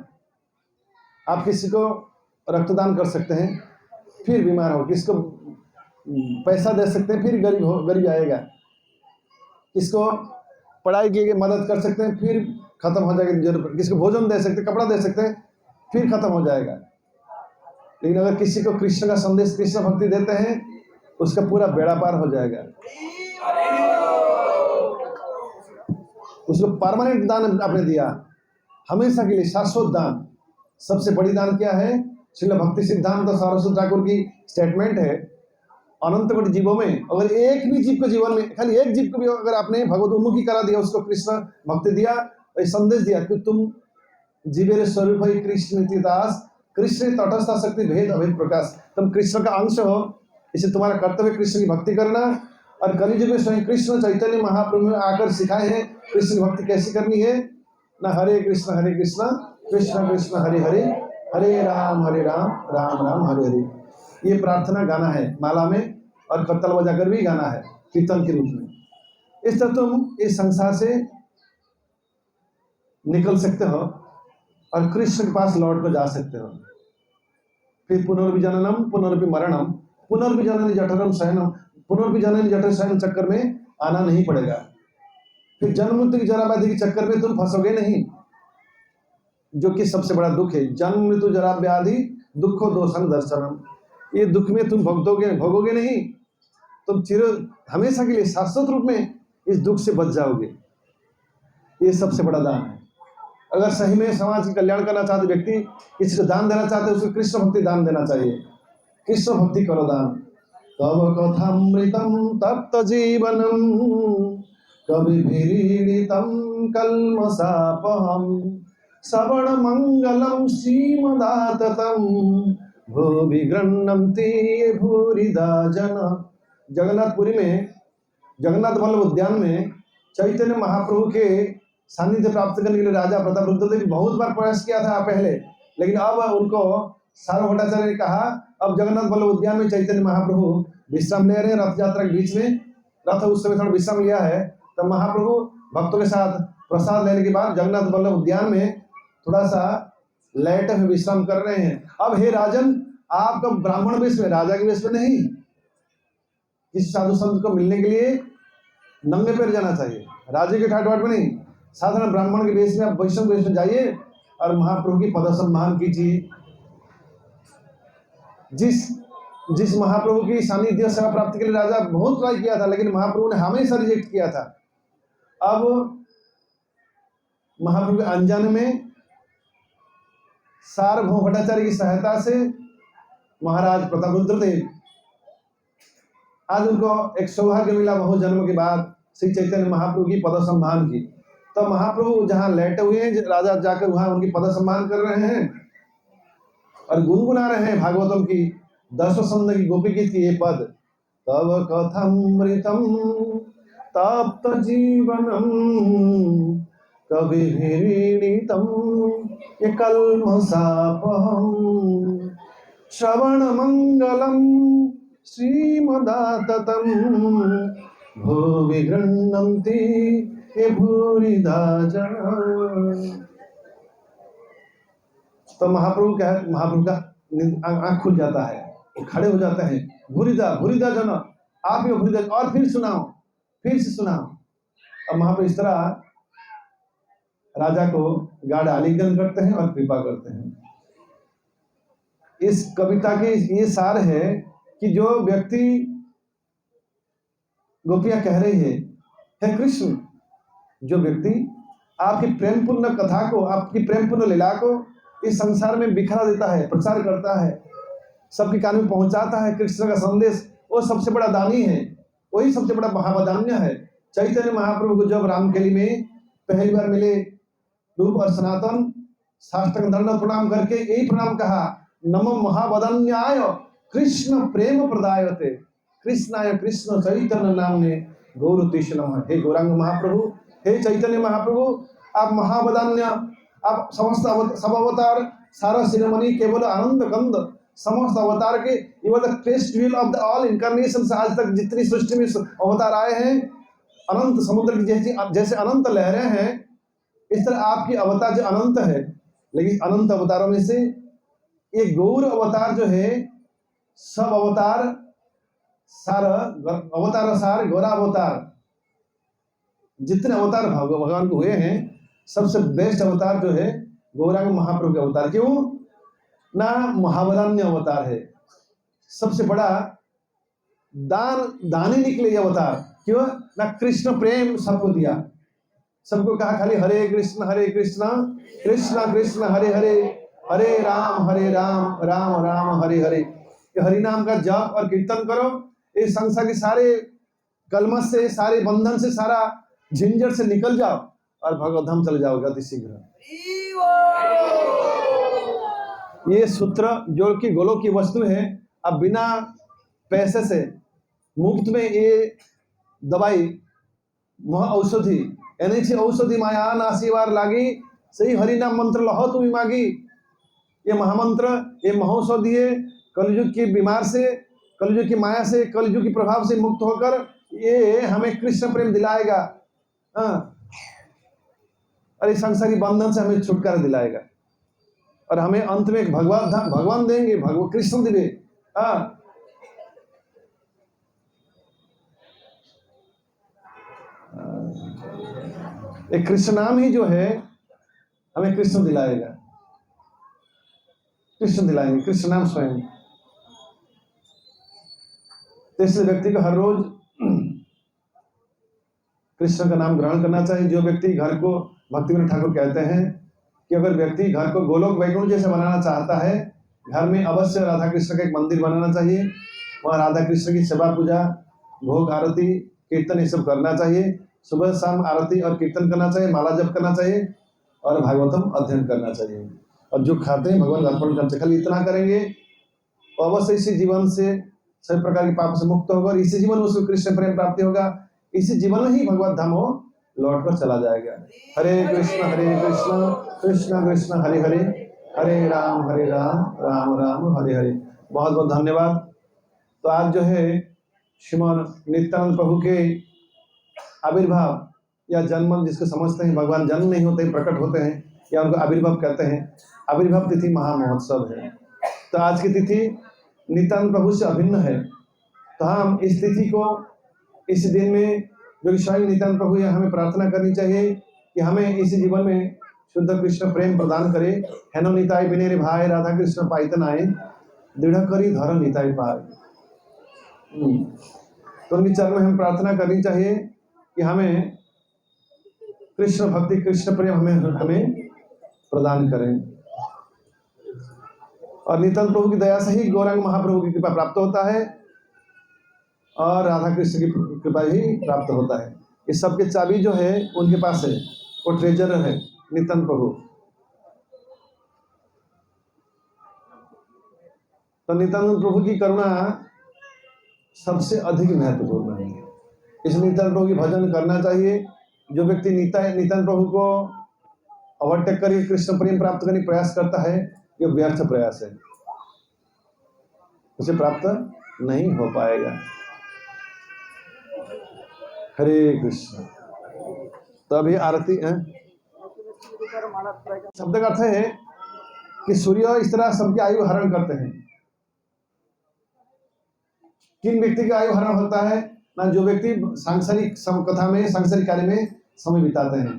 आप किसी को रक्तदान कर सकते हैं फिर बीमार हो, किसको पैसा दे सकते हैं फिर गरीब आएगा, किसको पढ़ाई की मदद कर सकते हैं फिर खत्म हो जाएगी जरूरत, किसको भोजन दे सकते हैं, कपड़ा दे सकते हैं फिर खत्म हो जाएगा। लेकिन अगर किसी को कृष्ण का संदेश, कृष्ण भक्ति देते हैं, उसका पूरा बेड़ा पार हो जाएगा। उसको परमानेंट दान आपने दिया, हमेशा के लिए शाश्वत दान। सबसे बड़ी दान क्या है? श्रील भक्ति सिद्धांत सरस्वती ठाकुर की स्टेटमेंट है, अनंत कोटि जीवों में अगर एक भी जीव को जीवन में, खाली एक जीव को भी अगर आपने भगवत उन्मुखी करा दिया, उसको कृष्ण भक्ति दिया, संदेश दिया कि तुम जीवेर स्वरूप है कृष्ण दास, कृष्ण तटस्थ शक्ति भेद अभेद प्रकाश, तुम कृष्ण का अंश हो। इसे तुम्हारा कर्तव्य कृष्ण की भक्ति करना। और कलियुग में स्वयं कृष्ण चैतन्य महाप्रभु में आकर सिखाए हैं कृष्ण की भक्ति कैसे करनी है ना। हरे कृष्ण कृष्ण कृष्ण हरे हरे, हरे राम राम राम हरे हरे। ये प्रार्थना गाना है माला में, और कत्तल बजाकर भी गाना है कीर्तन के रूप में। इस तरह तुम इस संसार से निकल सकते हो और कृष्ण के पास लौट कर जा सकते हो। फिर पुनर्विजननम पुनर्वि मरणम पुनर्विजनन जठरम शयनम, पुनर्विजनन जठर शयन चक्कर में आना नहीं पड़ेगा। फिर जन्म मृत्यु की जरा व्याधि के चक्कर में तुम फंसोगे नहीं, जो कि सबसे बड़ा दुख है। जन्म मृत्यु जरा व्याधि दुखो दोषं दर्शनम, ये दुख में तुम भोगोगे नहीं, तुम हमेशा के लिए शाश्वत रूप में इस दुख से बच जाओगे। ये सबसे बड़ा दान है। अगर सही में समाज की कल्याण करना चाहते व्यक्ति, किसी को दान देना चाहते, उसको कृष्ण भक्ति दान देना चाहिए। कृष्ण भक्ति करो दान। तव कथामृतम तप्त जीवनम कवि विरीडितम कल्मषापहम श्रवण मंगलम श्रीमदाततम भूवि गृह्णन्ति भूरिदा जन। जगन्नाथपुरी में, जगन्नाथ वल्लभ उद्यान में चैतन्य महाप्रभु के सानिध्य प्राप्त करने के लिए राजा प्रतापरुद्र बहुत बार प्रयास किया था पहले, लेकिन अब उनको सार्वभौम भट्टाचार्य ने कहा अब जगन्नाथ वल्लभ उद्यान में चैतन्य महाप्रभु विश्राम ले रहे हैं। रथ यात्रा के बीच में रथ उस समय थोड़ा विश्राम लिया है, तब महाप्रभु भक्तों के साथ प्रसाद लेने के बाद जगन्नाथ वल्लभ उद्यान में थोड़ा सा लेटे हुए विश्राम कर रहे हैं। अब हे राजन, आपका ब्राह्मण वेश में, राजा के वेश में नहीं, किसी साधु संत को मिलने के लिए नंगे पैर जाना चाहिए, राजे के ठाट बाट में नहीं। साधारण ब्राह्मण के वेश में आप वैष्णव वेश में जाइए और महाप्रभु की पद सम्मान कीजिए। जिस महाप्रभु की सानिध्य सेवा प्राप्ति के लिए राजा बहुत ट्राई किया था, लेकिन महाप्रभु ने हमेशा रिजेक्ट किया था। अब महाप्रभु के अनजाने में सार्वभौम भट्टाचार्य की सहायता से महाराज प्रतापरुद्र देव, आज उनको एक सौभाग्य मिला, बहुत जन्म के बाद श्री चैतन्य महाप्रभु की पद सम्मान की। तो महाप्रभु जहाँ लेटे हुए हैं, राजा जाकर वहां उनकी पद सम्मान कर रहे हैं और गुनगुना रहे हैं भागवतम की 10 स्कंद की गोपी गीत की ये पद। तव कथमृतम तप्त जीवनम कविभिरीडितम ये कल्मषापहम श्रवण मंगलम श्रीमदाततम भुवि गृह्णन्ति ये भूरिदा जना। तो महाप्रभु का आंख खुल जाता है, वो खड़े हो जाते हैं। भूरिदा भूरिदा जना, आप ही भूरिदा, और फिर सुनाओ, फिर से सुनाओ। अब महाप्रभु इस तरह राजा को गाढ़ आलिंगन करते हैं और कृपा करते हैं। इस कविता के ये सार है कि जो व्यक्ति गोपियां कह रही है, हे कृष्ण, जो व्यक्ति आपकी प्रेमपूर्ण कथा को, आपकी प्रेमपूर्ण लीला को इस संसार में बिखरा देता है, प्रचार करता है, सबके कान में पहुंचाता है कृष्ण का संदेश, वो सबसे बड़ा दानी है, वही सबसे बड़ा महावदान्य है। चैतन्य महाप्रभु को जब रामकेली में पहली बार मिले, रूप और सनातन साष्टांग दंड प्रणाम करके यही प्रणाम कहा, नमो महावदान्याय कृष्ण प्रेम प्रदायते कृष्णाय कृष्ण चैतन्य नामने गौरतीश नमः। हे गौरांग महाप्रभु, हे चैतन्य महाप्रभु, आप महावदान्य, आप समस्त सब अवतार, सारा शिरोमणि, केवल आनंद कंद, समस्त अवतार के you are the crest wheel of the all incarnations. आज तक जितनी सृष्टि में अवतार आए हैं, अनंत समुद्र की जैसे अनंत लहरें हैं, इस तरह आपकी अवतार जो अनंत है। लेकिन अनंत अवतारों में से ये गौर अवतार जो है, सब अवतार सार अवतार सार गौरा अवतार, जितने अवतार भगवान को हुए हैं, सबसे बेस्ट अवतार जो है गौरांग महाप्रभु के अवतार। क्यों ना? महावदान्य अवतार है, सबसे बड़ा दानी निकले ये अवतार। क्यों ना? कृष्ण प्रेम सबको दिया, सबको कहा खाली हरे कृष्ण कृष्ण कृष्ण हरे हरे, हरे राम राम राम हरे हरे। ये हरि नाम का जप और कीर्तन करो, इस संसार के सारे कलमश से, सारे बंधन से, सारा झंझट से निकल जाओ और भगवत धाम चले जाओगे अति शीघ्र। ये सूत्र जो कि गोलोक की वस्तु है, अब बिना पैसे से मुफ्त में ये दवाई औषधि एनी औषधि माया नासीवार लागी, सही हरि नाम मंत्र लहो तुम मागी। ये महामंत्र, ये महौषधि है, कलयुग की बीमार से, कलयुग की माया से, कलयुग की प्रभाव से मुक्त होकर ये हमें कृष्ण प्रेम दिलाएगा। और इस संसारी बंधन से हमें छुटकारा दिलाएगा और हमें अंत में भगवान देंगे, भगवान कृष्ण दिवे। एक कृष्ण नाम ही जो है हमें कृष्ण दिलाएगा, कृष्ण दिलाएंगे, कृष्ण नाम स्वयं। तो इसलिए व्यक्ति को हर रोज कृष्ण का नाम ग्रहण करना चाहिए। जो व्यक्ति घर को, भक्तिविनोद ठाकुर कहते हैं कि अगर व्यक्ति घर को गोलोक वैकुंठ जैसे बनाना चाहता है, घर में अवश्य राधा कृष्ण का एक मंदिर बनाना चाहिए, वहाँ राधा कृष्ण की सेवा पूजा, भोग आरती, कीर्तन ये सब करना चाहिए। सुबह शाम आरती और कीर्तन करना चाहिए, माला जप करना चाहिए और भागवतम अध्ययन करना चाहिए। और जो खाते हैं भगवान अर्पण करते, खाली इतना करेंगे तो अवश्य इसी जीवन से सभी प्रकार के पाप से मुक्त होगा और इसी जीवन में उसको कृष्ण प्रेम प्राप्ति होगा। इसी जीवन में ही भगवत धाम हो लौट कर चला जाएगा। हरे कृष्ण कृष्ण कृष्ण हरे हरे, हरे राम राम राम हरे हरे। बहुत बहुत धन्यवाद। तो आज जो है श्रीमान नित्यानंद प्रभु के आविर्भाव या जन्म, जिसको समझते हैं भगवान जन्म नहीं होते, प्रकट होते हैं, या उनको आविर्भाव कहते हैं। आविर्भाव तिथि महामहोत्सव है। तो आज की तिथि नित्यानंद प्रभु से अभिन्न है। तो हम इस तिथि को, इस दिन में जो कि स्वयं नित्यानंद प्रभु है, हमें प्रार्थना करनी चाहिए कि हमें इस जीवन में शुद्ध कृष्ण प्रेम प्रदान करे। हेनो निताई बिनेरे भाई राधा कृष्ण पाइतन आए, दृढ़ करी धर निताई पाए। तो उनके चरण में हम प्रार्थना करनी चाहिए कि हमें कृष्ण भक्ति, कृष्ण प्रेम हमें प्रदान करें। और नित्यानंद प्रभु की दया से ही गौरांग महाप्रभु की कृपा प्राप्त होता है और राधा कृष्ण की कृपा ही प्राप्त होता है। इस सब के चाबी जो है उनके पास है। वो ट्रेजरर है नित्यानंद प्रभु। तो नित्यानंद प्रभु की करुणा सबसे अधिक महत्वपूर्ण है। इसलिए नित्यानंद प्रभु की भजन करना चाहिए। जो व्यक्ति नित्यानंद प्रभु को ओवरटेक करके कृष्ण प्रेम प्राप्त करने का प्रयास करता है, ये व्यर्थ प्रयास है, उसे प्राप्त नहीं हो पाएगा। हरे कृष्ण। तो अभी आरती है। शब्द का अर्थ है कि सूर्य इस तरह सबकी आयु हरण करते हैं। किन व्यक्ति की आयु हरण होता है ना? जो व्यक्ति सांसारिक कथा में, सांसारिक कार्य में समय बिताते हैं।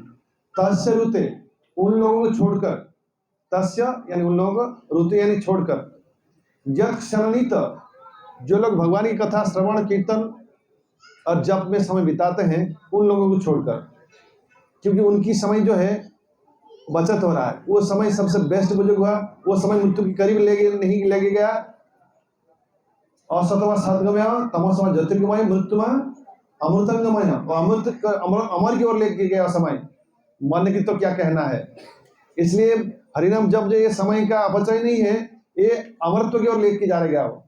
तस्य रुते, उन लोगों को छोड़कर, तस्य यानी उन लोगों को, रुते यानी छोड़कर, यत् क्षणित, जो लोग भगवान की कथा श्रवण कीर्तन और जप में समय बिताते हैं, उन लोगों को छोड़कर, क्योंकि उनकी समय जो है बचत हो रहा है। वो समय सबसे बेस्ट बुजुर्ग हुआ, वो समय मृत्यु के करीब नहीं लेके गया। असतमा सद्गमय, तमसमा ज्योतिर्गमय, मृत्युमा अमृतंगमय, अमर की ओर लेके गया समय। मन की तो क्या कहना है। इसलिए हरिनाम जब जो ये समय का अपचय नहीं है, ये अमरत्व की ओर लेके जा रहेगा। वो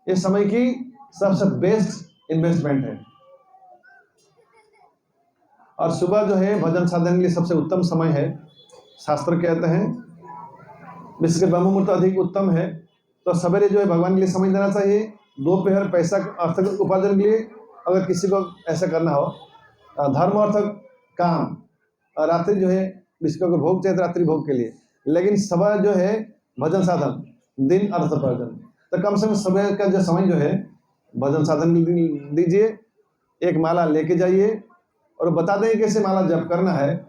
ये समय की सबसे बेस्ट इन्वेस्टमेंट है। और सुबह जो है भजन साधन के लिए सबसे उत्तम समय है। शास्त्र कहते हैं विश्व के ब्रह्म मुहूर्त अधिक उत्तम है। तो सवेरे जो है भगवान के लिए समय देना चाहिए। दोपहर पैसा अर्थ उपार्जन के लिए, अगर किसी को ऐसा करना हो, धर्म अर्थ काम, और रात्रि जो है विश्व को भोग चाहिए रात्रि भोग के लिए। लेकिन सुबह जो है भजन साधन, दिन अर्थ उपार्जन। तो कम से कम सुबह का जो समय जो है भजन साधन दीजिए। एक माला लेके जाइए और बता देंगे कैसे माला जप करना है,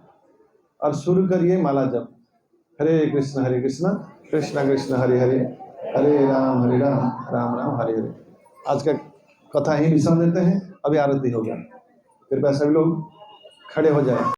और शुरू करिए माला जप। हरे कृष्ण कृष्ण कृष्ण हरे हरे, हरे राम राम राम हरे हरे। आज का कथा यहीं विश्राम देते हैं। अभी आरती होगा। कृपया सभी लोग खड़े हो जाए।